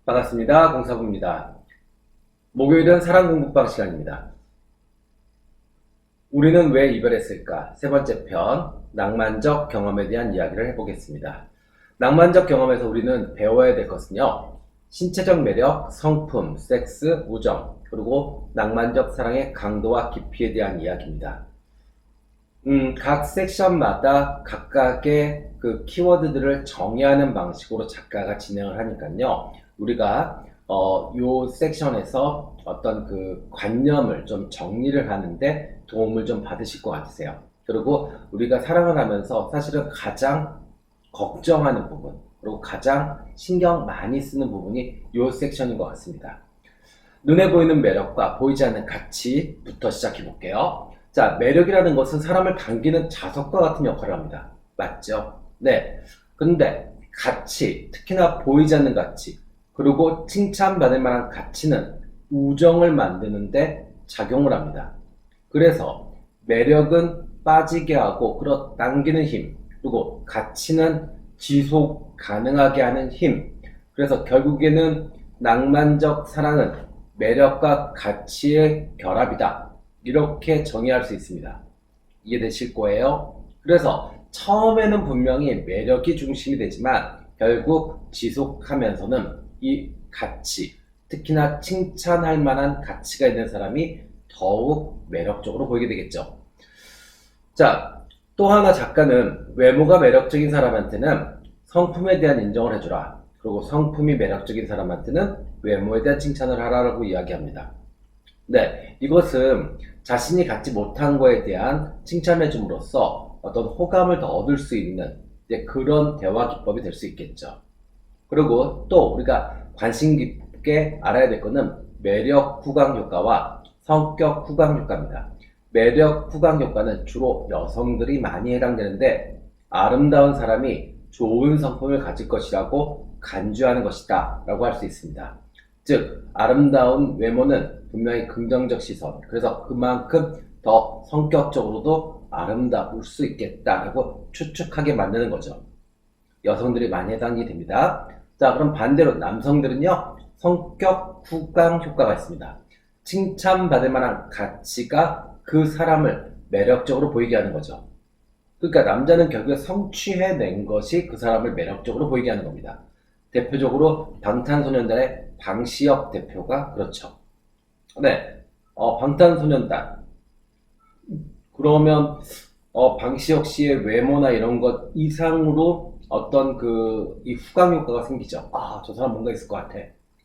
반갑습니다. 공사부입니다. 목요일은 사랑 공부방 시간입니다. 우리는 왜 이별했을까? 세 번째 편, 낭만적 경험에 대한 이야기를 해보겠습니다. 낭만적 경험에서 우리는 배워야 될 것은요, 신체적 매력, 성품, 섹스, 우정, 그리고 낭만적 사랑의 강도와 깊이에 대한 이야기입니다. 각 섹션마다 각각의 그 키워드들을 정의하는 방식으로 작가가 진행을 하니까요. 우리가 요 섹션에서 어떤 그 관념을 좀 정리를 하는데 도움을 좀 받으실 것 같으세요. 그리고 우리가 사랑을 하면서 사실은 가장 걱정하는 부분, 그리고 가장 신경 많이 쓰는 부분이 요 섹션인 것 같습니다. 눈에 보이는 매력과 보이지 않는 가치부터 시작해 볼게요. 자, 매력이라는 것은 사람을 당기는 자석과 같은 역할을 합니다. 맞죠? 네. 근데 가치, 특히나 보이지 않는 가치, 그리고 칭찬받을 만한 가치는 우정을 만드는데 작용을 합니다. 그래서 매력은 빠지게 하고 끌어당기는 힘, 그리고 가치는 지속 가능하게 하는 힘. 그래서 결국에는 낭만적 사랑은 매력과 가치의 결합이다. 이렇게 정의할 수 있습니다. 이해되실 거예요? 그래서 처음에는 분명히 매력이 중심이 되지만 결국 지속하면서는 이 가치, 특히나 칭찬할 만한 가치가 있는 사람이 더욱 매력적으로 보이게 되겠죠. 자, 또 하나 작가는 외모가 매력적인 사람한테는 성품에 대한 인정을 해주라. 그리고 성품이 매력적인 사람한테는 외모에 대한 칭찬을 하라고 이야기합니다. 네, 이것은 자신이 갖지 못한 거에 대한 칭찬해 줌으로써 어떤 호감을 더 얻을 수 있는 그런 대화 기법이 될 수 있겠죠. 그리고 또 우리가 관심 깊게 알아야 될 것은 매력 후광 효과와 성격 후광 효과입니다. 매력 후광 효과는 주로 여성들이 많이 해당되는데 아름다운 사람이 좋은 성품을 가질 것이라고 간주하는 것이다 라고 할 수 있습니다. 즉 아름다운 외모는 분명히 긍정적 시선, 그래서 그만큼 더 성격적으로도 아름다울 수 있겠다라고 추측하게 만드는 거죠. 여성들이 많이 해당이 됩니다. 자, 그럼 반대로 남성들은요, 성격 후광 효과가 있습니다. 칭찬받을 만한 가치가 그 사람을 매력적으로 보이게 하는 거죠. 그러니까 남자는 결국에 성취해낸 것이 그 사람을 매력적으로 보이게 하는 겁니다. 대표적으로 방탄소년단의 방시혁 대표가 그렇죠. 네, 방탄소년단. 그러면 방시혁 씨의 외모나 이런 것 이상으로 어떤 이 후광 효과가 생기죠. 아, 저 사람 뭔가 있을 것 같아.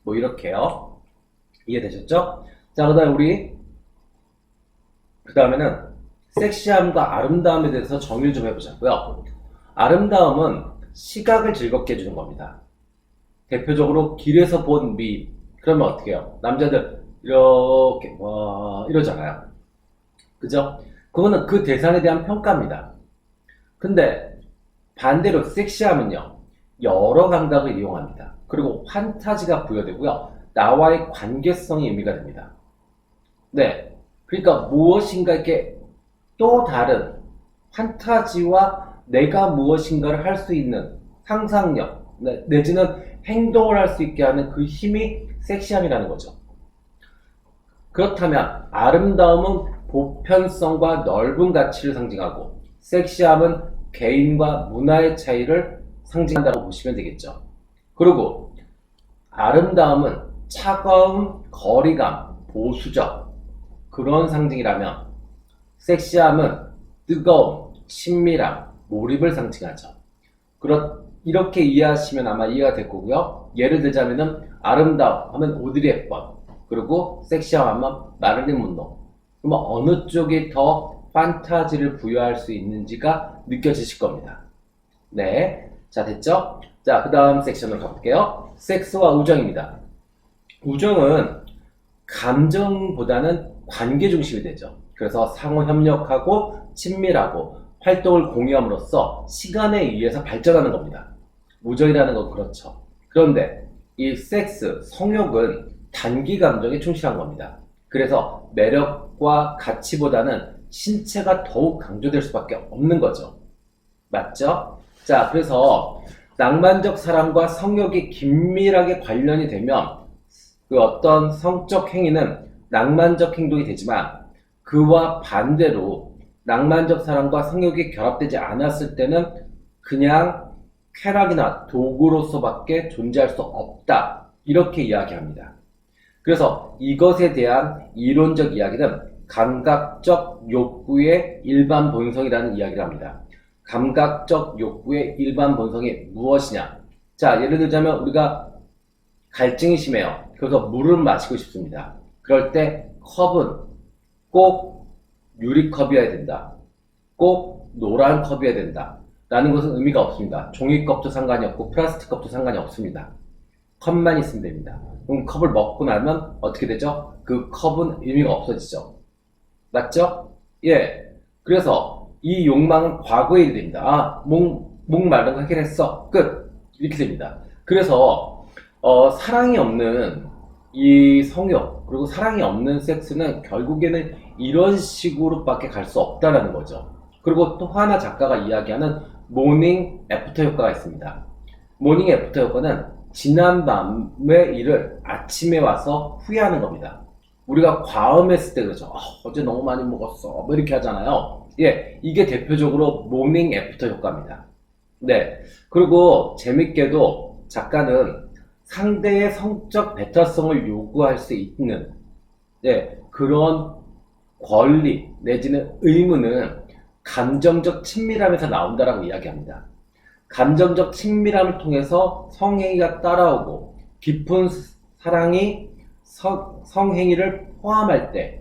뭐 이렇게요. 이해되셨죠? 자, 그 다음에는 섹시함과 아름다움에 대해서 정의를 좀 해보자고요. 아름다움은 시각을 즐겁게 해주는 겁니다. 대표적으로 길에서 본 미인. 그러면 어떻게 해요? 남자들 이렇게 와 이러잖아요. 그죠? 그거는 그 대상에 대한 평가입니다. 근데 반대로 섹시함은요, 여러 감각을 이용합니다. 그리고 판타지가 부여되고요, 나와의 관계성이 의미가 됩니다. 네, 그러니까 무엇인가 이렇게 또 다른 판타지와 내가 무엇인가를 할 수 있는 상상력, 내지는 행동을 할 수 있게 하는 그 힘이 섹시함이라는 거죠. 그렇다면 아름다움은 보편성과 넓은 가치를 상징하고 섹시함은 개인과 문화의 차이를 상징한다고 보시면 되겠죠. 그리고 아름다움은 차가움, 거리감, 보수적 그런 상징이라면 섹시함은 뜨거움, 친밀함, 몰입을 상징하죠. 이렇게 이해하시면 아마 이해가 될 거고요. 예를 들자면은 아름다움 하면 오드리 헵번, 그리고 섹시함 하면 마릴린 먼로. 그러면 어느 쪽이 더 판타지를 부여할 수 있는지가 느껴지실 겁니다. 네, 자 됐죠? 자, 그 다음 섹션으로 가볼게요. 섹스와 우정입니다. 우정은 감정보다는 관계 중심이 되죠. 그래서 상호 협력하고 친밀하고 활동을 공유함으로써 시간에 의해서 발전하는 겁니다. 우정이라는 건 그렇죠. 그런데 이 섹스, 성욕은 단기 감정에 충실한 겁니다. 그래서 매력과 가치보다는 신체가 더욱 강조될 수밖에 없는 거죠. 맞죠? 자, 그래서 낭만적 사랑과 성욕이 긴밀하게 관련이 되면 그 어떤 성적 행위는 낭만적 행동이 되지만 그와 반대로 낭만적 사랑과 성욕이 결합되지 않았을 때는 그냥 쾌락이나 도구로서밖에 존재할 수 없다. 이렇게 이야기합니다. 그래서 이것에 대한 이론적 이야기는 감각적 욕구의 일반 본성이라는 이야기를 합니다. 감각적 욕구의 일반 본성이 무엇이냐? 자, 예를 들자면 우리가 갈증이 심해요. 그래서 물을 마시고 싶습니다. 그럴 때 컵은 꼭 유리컵이어야 된다. 꼭 노란 컵이어야 된다. 라는 것은 의미가 없습니다. 종이컵도 상관이 없고 플라스틱 컵도 상관이 없습니다. 컵만 있으면 됩니다. 그럼 컵을 먹고 나면 어떻게 되죠? 그 컵은 의미가 없어지죠. 맞죠? 예. 그래서 이 욕망은 과거의 일이 됩니다. 아, 목 마른 거 해결했어. 끝. 이렇게 됩니다. 그래서 사랑이 없는 이 성욕 그리고 사랑이 없는 섹스는 결국에는 이런 식으로밖에 갈 수 없다는 거죠. 그리고 또 하나 작가가 이야기하는 모닝 애프터 효과가 있습니다. 모닝 애프터 효과는 지난 밤의 일을 아침에 와서 후회하는 겁니다. 우리가 과음했을 때 그러죠. 어제 너무 많이 먹었어. 뭐 이렇게 하잖아요. 예, 이게 대표적으로 모닝 애프터 효과입니다. 네. 그리고 재밌게도 작가는 상대의 성적 배타성을 요구할 수 있는 그런 권리 내지는 의무는 감정적 친밀함에서 나온다라고 이야기합니다. 감정적 친밀함을 통해서 성행위가 따라오고 깊은 사랑이 성행위를 포함할 때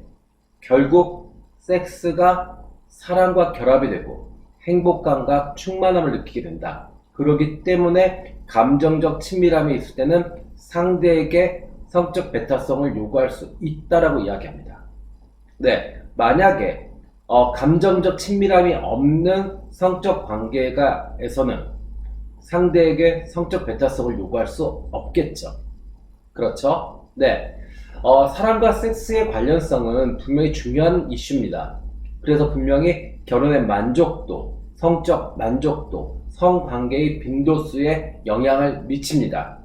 결국 섹스가 사랑과 결합이 되고 행복감과 충만함을 느끼게 된다. 그렇기 때문에 감정적 친밀함이 있을 때는 상대에게 성적 배타성을 요구할 수 있다라고 이야기합니다. 네, 만약에 감정적 친밀함이 없는 성적 관계에서는 상대에게 성적 배타성을 요구할 수 없겠죠. 그렇죠? 네. 사랑과 섹스의 관련성은 분명히 중요한 이슈입니다. 그래서 분명히 결혼의 만족도, 성적 만족도, 성관계의 빈도수에 영향을 미칩니다.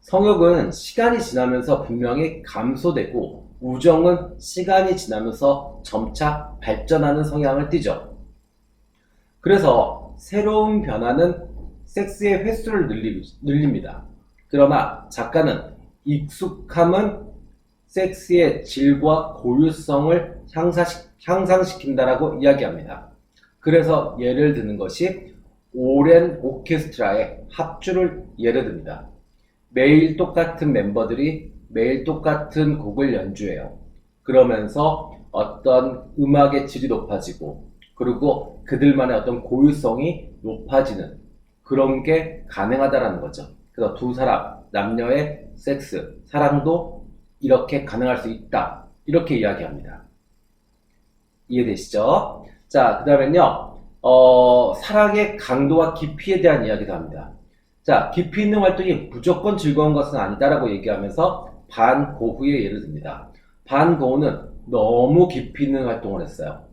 성욕은 시간이 지나면서 분명히 감소되고 우정은 시간이 지나면서 점차 발전하는 성향을 띠죠. 그래서 새로운 변화는 섹스의 횟수를 늘립니다. 그러나 작가는 익숙함은 섹스의 질과 고유성을 향상시킨다라고 이야기합니다. 그래서 예를 드는 것이 오랜 오케스트라의 합주를 예를 듭니다. 매일 똑같은 멤버들이 매일 똑같은 곡을 연주해요. 그러면서 어떤 음악의 질이 높아지고 그리고 그들만의 어떤 고유성이 높아지는 그런 게 가능하다라는 거죠. 그래서 두 사람, 남녀의 섹스, 사랑도 이렇게 가능할 수 있다. 이렇게 이야기합니다. 이해되시죠? 자, 그 다음엔요, 사랑의 강도와 깊이에 대한 이야기도 합니다. 자, 깊이 있는 활동이 무조건 즐거운 것은 아니다라고 얘기하면서 반고흐의 예를 듭니다. 반고흐는 너무 깊이 있는 활동을 했어요.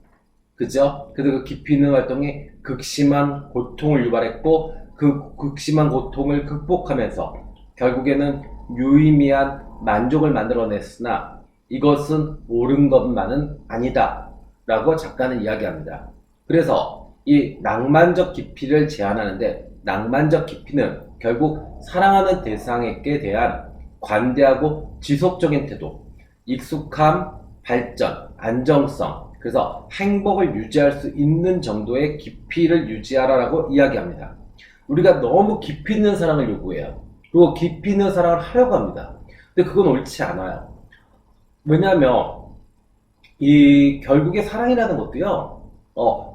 그죠? 그래서 그 깊이 있는 활동이 극심한 고통을 유발했고 그 극심한 고통을 극복하면서 결국에는 유의미한 만족을 만들어냈으나 이것은 옳은 것만은 아니다 라고 작가는 이야기합니다. 그래서 이 낭만적 깊이를 제안하는데 낭만적 깊이는 결국 사랑하는 대상에게 대한 관대하고 지속적인 태도, 익숙함, 발전, 안정성, 그래서 행복을 유지할 수 있는 정도의 깊이를 유지하라고 이야기합니다. 우리가 너무 깊이 있는 사랑을 요구해요. 그리고 깊이 있는 사랑을 하려고 합니다. 근데 그건 옳지 않아요. 왜냐하면 결국에 사랑이라는 것도요,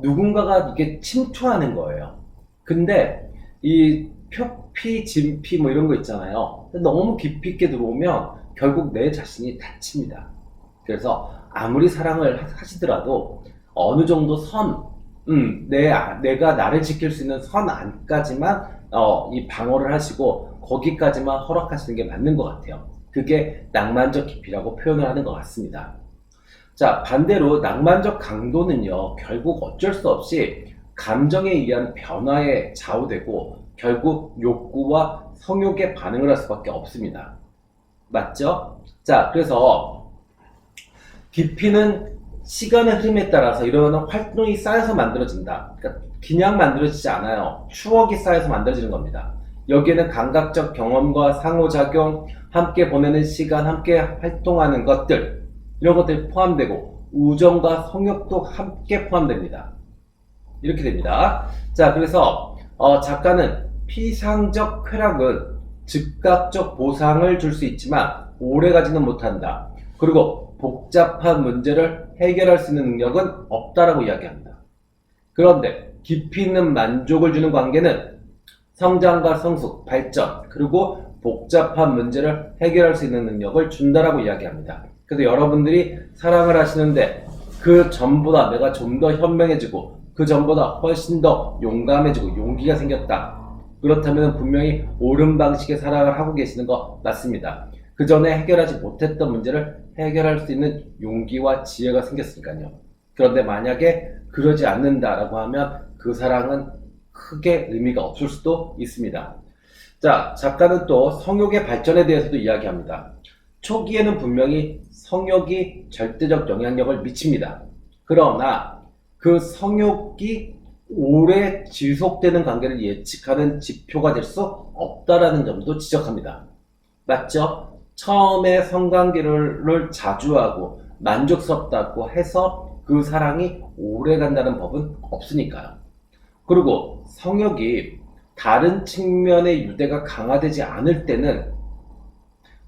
누군가가 이게 침투하는 거예요. 근데 이 표피, 진피 뭐 이런 거 있잖아요. 너무 깊이 있게 들어오면 결국 내 자신이 다칩니다. 그래서 아무리 사랑을 하시더라도 어느 정도 내가 나를 지킬 수 있는 선 안까지만 이 방어를 하시고 거기까지만 허락하시는 게 맞는 것 같아요. 그게 낭만적 깊이라고 표현을 하는 것 같습니다. 자, 반대로 낭만적 강도는요, 결국 어쩔 수 없이 감정에 의한 변화에 좌우되고 결국 욕구와 성욕에 반응을 할 수밖에 없습니다. 맞죠? 자, 그래서 깊이는 시간의 흐름에 따라서 일어나는 활동이 쌓여서 만들어진다. 그러니까 그냥 만들어지지 않아요. 추억이 쌓여서 만들어지는 겁니다. 여기에는 감각적 경험과 상호작용, 함께 보내는 시간, 함께 활동하는 것들, 이런 것들이 포함되고 우정과 성욕도 함께 포함됩니다. 이렇게 됩니다. 자, 그래서 작가는 피상적 쾌락은 즉각적 보상을 줄 수 있지만 오래가지는 못한다. 그리고 복잡한 문제를 해결할 수 있는 능력은 없다라고 이야기합니다. 그런데 깊이 있는 만족을 주는 관계는 성장과 성숙, 발전, 그리고 복잡한 문제를 해결할 수 있는 능력을 준다라고 이야기합니다. 그래서 여러분들이 사랑을 하시는데 그 전보다 내가 좀 더 현명해지고 그 전보다 훨씬 더 용감해지고 용기가 생겼다. 그렇다면 분명히 옳은 방식의 사랑을 하고 계시는 거 맞습니다. 그 전에 해결하지 못했던 문제를 해결할 수 있는 용기와 지혜가 생겼으니까요. 그런데 만약에 그러지 않는다라고 하면 그 사랑은 크게 의미가 없을 수도 있습니다. 자, 작가는 또 성욕의 발전에 대해서도 이야기합니다. 초기에는 분명히 성욕이 절대적 영향력을 미칩니다. 그러나 그 성욕이 오래 지속되는 관계를 예측하는 지표가 될 수 없다라는 점도 지적합니다. 맞죠? 처음에 성관계를 자주 하고 만족스럽다고 해서 그 사랑이 오래 간다는 법은 없으니까요. 그리고 성욕이 다른 측면의 유대가 강화되지 않을 때는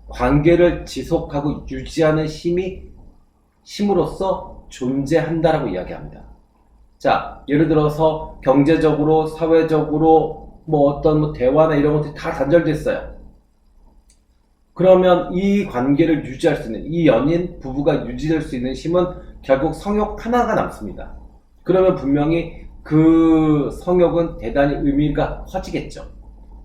관계를 지속하고 유지하는 힘으로서 존재한다라고 이야기합니다. 자, 예를 들어서 경제적으로, 사회적으로 어떤 대화나 이런 것들이 다 단절됐어요. 그러면 이 관계를 유지할 수 있는, 이 연인, 부부가 유지될 수 있는 힘은 결국 성욕 하나가 남습니다. 그러면 분명히 그 성욕은 대단히 의미가 커지겠죠.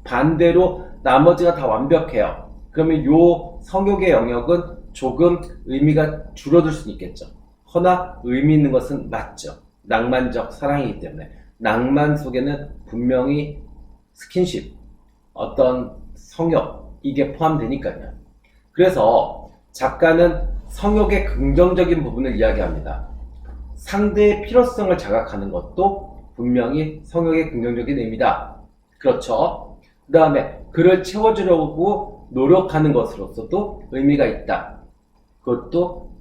반대로 나머지가 다 완벽해요. 그러면 이 성욕의 영역은 조금 의미가 줄어들 수 있겠죠. 허나 의미 있는 것은 맞죠. 낭만적 사랑이기 때문에 낭만 속에는 분명히 스킨십, 어떤 성욕, 이게 포함되니까요. 그래서 작가는 성욕의 긍정적인 부분을 이야기합니다. 상대의 필요성을 자각하는 것도 분명히 성욕의 긍정적인 의미다. 그렇죠? 그 다음에 그를 채워주려고 노력하는 것으로서도 의미가 있다. 그것도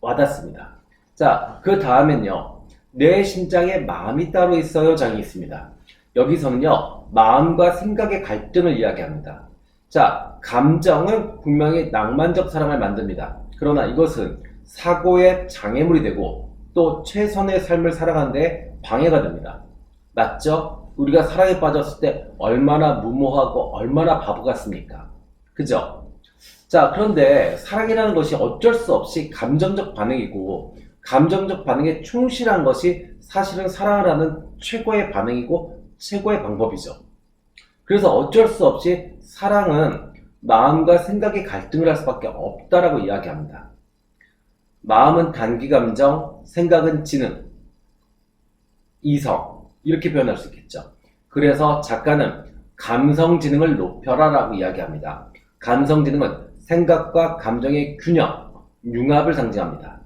와닿습니다. 자, 그 다음엔요. 내 심장에 마음이 따로 있어요 장이 있습니다. 여기서는요. 마음과 생각의 갈등을 이야기합니다. 자, 감정은 분명히 낭만적 사랑을 만듭니다. 그러나 이것은 사고의 장애물이 되고 또 최선의 삶을 살아가는 데 방해가 됩니다. 맞죠? 우리가 사랑에 빠졌을 때 얼마나 무모하고 얼마나 바보 같습니까? 그죠? 자, 그런데 사랑이라는 것이 어쩔 수 없이 감정적 반응이고 감정적 반응에 충실한 것이 사실은 사랑을 하는 최고의 반응이고 최고의 방법이죠. 그래서 어쩔 수 없이 사랑은 마음과 생각의 갈등을 할 수밖에 없다라고 이야기합니다. 마음은 단기 감정, 생각은 지능, 이성 이렇게 표현할 수 있겠죠. 그래서 작가는 감성 지능을 높여라 라고 이야기합니다. 감성 지능은 생각과 감정의 균형, 융합을 상징합니다.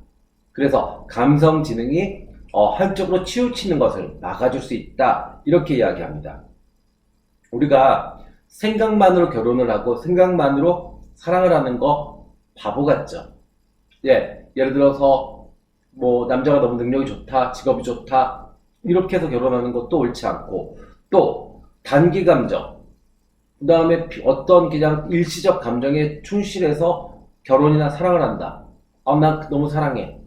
그래서 감성 지능이 한쪽으로 치우치는 것을 막아줄 수 있다 이렇게 이야기합니다. 우리가 생각만으로 결혼을 하고 생각만으로 사랑을 하는 거 바보 같죠. 예를 들어서 남자가 너무 능력이 좋다, 직업이 좋다 이렇게 해서 결혼하는 것도 옳지 않고 또 단기 감정, 그 다음에 어떤 그냥 일시적 감정에 충실해서 결혼이나 사랑을 한다. 난 너무 사랑해.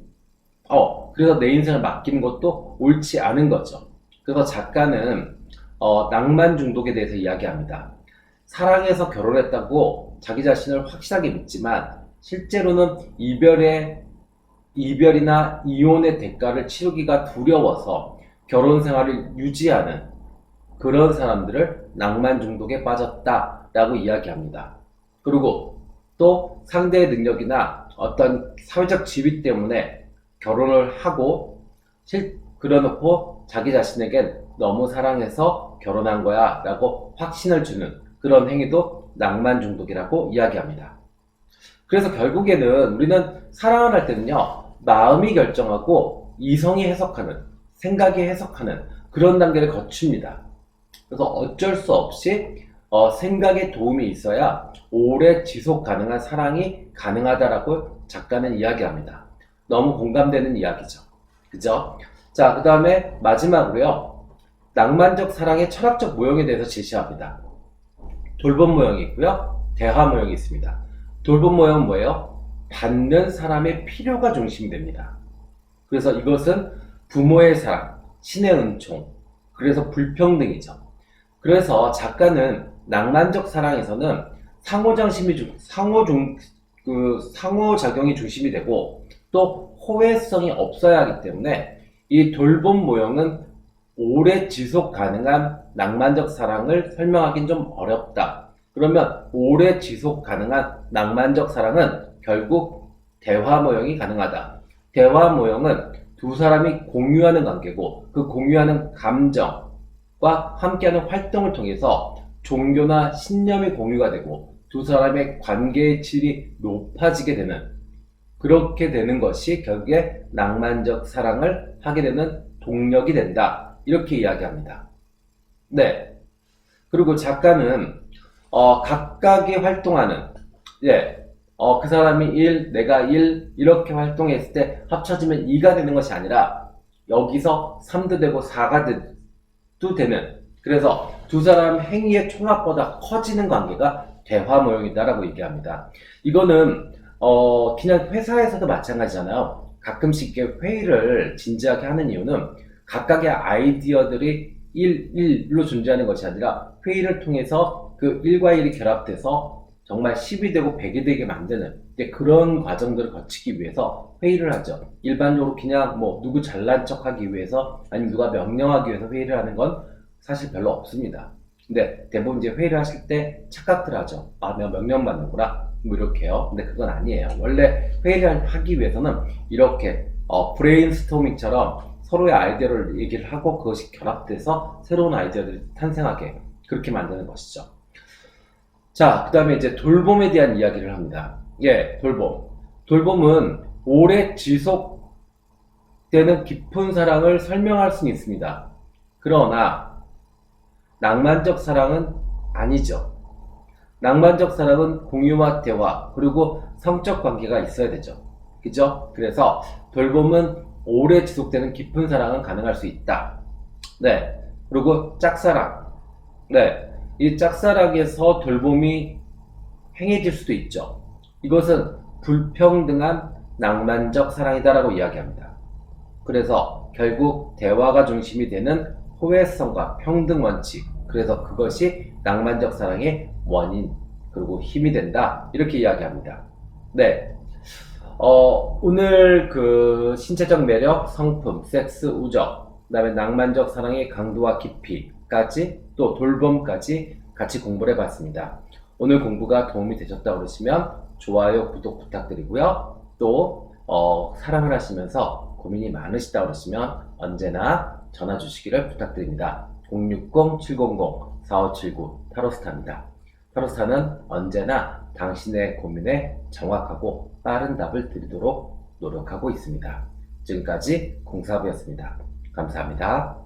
그래서 내 인생을 맡기는 것도 옳지 않은 거죠. 그래서 작가는 낭만 중독에 대해서 이야기합니다. 사랑해서 결혼했다고 자기 자신을 확실하게 믿지만 실제로는 이별이나 이혼의 대가를 치르기가 두려워서 결혼 생활을 유지하는 그런 사람들을 낭만 중독에 빠졌다라고 이야기합니다. 그리고 또 상대의 능력이나 어떤 사회적 지위 때문에 결혼을 하고 그려놓고 자기 자신에겐 너무 사랑해서 결혼한 거야 라고 확신을 주는 그런 행위도 낭만 중독이라고 이야기합니다. 그래서 결국에는 우리는 사랑을 할 때는요, 마음이 결정하고 이성이 해석하는, 생각이 해석하는 그런 단계를 거칩니다. 그래서 어쩔 수 없이 생각에 도움이 있어야 오래 지속 가능한 사랑이 가능하다라고 작가는 이야기합니다. 너무 공감되는 이야기죠. 그죠? 자, 그 다음에 마지막으로요, 낭만적 사랑의 철학적 모형에 대해서 제시합니다. 돌봄 모형이 있고요, 대화 모형이 있습니다. 돌봄 모형은 뭐예요? 받는 사람의 필요가 중심이 됩니다. 그래서 이것은 부모의 사랑, 신의 은총, 그래서 불평등이죠. 그래서 작가는 낭만적 사랑에서는 상호작용이 중심이 되고 또 호혜성이 없어야 하기 때문에 이 돌봄 모형은 오래 지속 가능한 낭만적 사랑을 설명하기는 좀 어렵다. 그러면 오래 지속 가능한 낭만적 사랑은 결국 대화 모형이 가능하다. 대화 모형은 두 사람이 공유하는 관계고 그 공유하는 감정과 함께하는 활동을 통해서 종교나 신념이 공유가 되고 두 사람의 관계의 질이 높아지게 되는, 그렇게 되는 것이 결국에 낭만적 사랑을 하게 되는 동력이 된다. 이렇게 이야기합니다. 네. 그리고 작가는 각각이 활동하는, 그 사람이 1, 내가 1 이렇게 활동했을 때 합쳐지면 2가 되는 것이 아니라 여기서 3도 되고 4가 되는, 그래서 두 사람 행위의 총합보다 커지는 관계가 대화 모형이다라고 얘기합니다. 이거는 그냥 회사에서도 마찬가지잖아요. 가끔씩 회의를 진지하게 하는 이유는 각각의 아이디어들이 1로 존재하는 것이 아니라 회의를 통해서 그 1과 1이 결합돼서 정말 10이 되고 100이 되게 만드는 그런 과정들을 거치기 위해서 회의를 하죠. 일반적으로 그냥 누구 잘난 척 하기 위해서 아니면 누가 명령하기 위해서 회의를 하는 건 사실 별로 없습니다. 근데 대부분 이제 회의를 하실 때 착각들 하죠. 아, 내가 명령받는구나. 이렇게요. 근데 그건 아니에요. 원래 회의를 하기 위해서는 이렇게 브레인스토밍처럼 서로의 아이디어를 얘기를 하고 그것이 결합돼서 새로운 아이디어들이 탄생하게 그렇게 만드는 것이죠. 자, 그 다음에 이제 돌봄에 대한 이야기를 합니다. 돌봄. 돌봄은 오래 지속되는 깊은 사랑을 설명할 수는 있습니다. 그러나 낭만적 사랑은 아니죠. 낭만적 사랑은 공유와 대화, 그리고 성적 관계가 있어야 되죠. 그죠? 그래서 돌봄은 오래 지속되는 깊은 사랑은 가능할 수 있다. 네. 그리고 짝사랑. 네. 이 짝사랑에서 돌봄이 행해질 수도 있죠. 이것은 불평등한 낭만적 사랑이다라고 이야기합니다. 그래서 결국 대화가 중심이 되는 호혜성과 평등 원칙, 그래서 그것이 낭만적 사랑의 원인 그리고 힘이 된다, 이렇게 이야기합니다. 네. 오늘 그 신체적 매력, 성품, 섹스, 우정, 그 다음에 낭만적 사랑의 강도와 깊이까지 또 돌봄까지 같이 공부를 해봤습니다. 오늘 공부가 도움이 되셨다고 그러시면 좋아요, 구독 부탁드리고요. 또 사랑을 하시면서 고민이 많으시다고 그러시면 언제나 전화 주시기를 부탁드립니다. 060-700-4579 타로스타입니다. 타로스타는 언제나 당신의 고민에 정확하고 빠른 답을 드리도록 노력하고 있습니다. 지금까지 공사부였습니다. 감사합니다.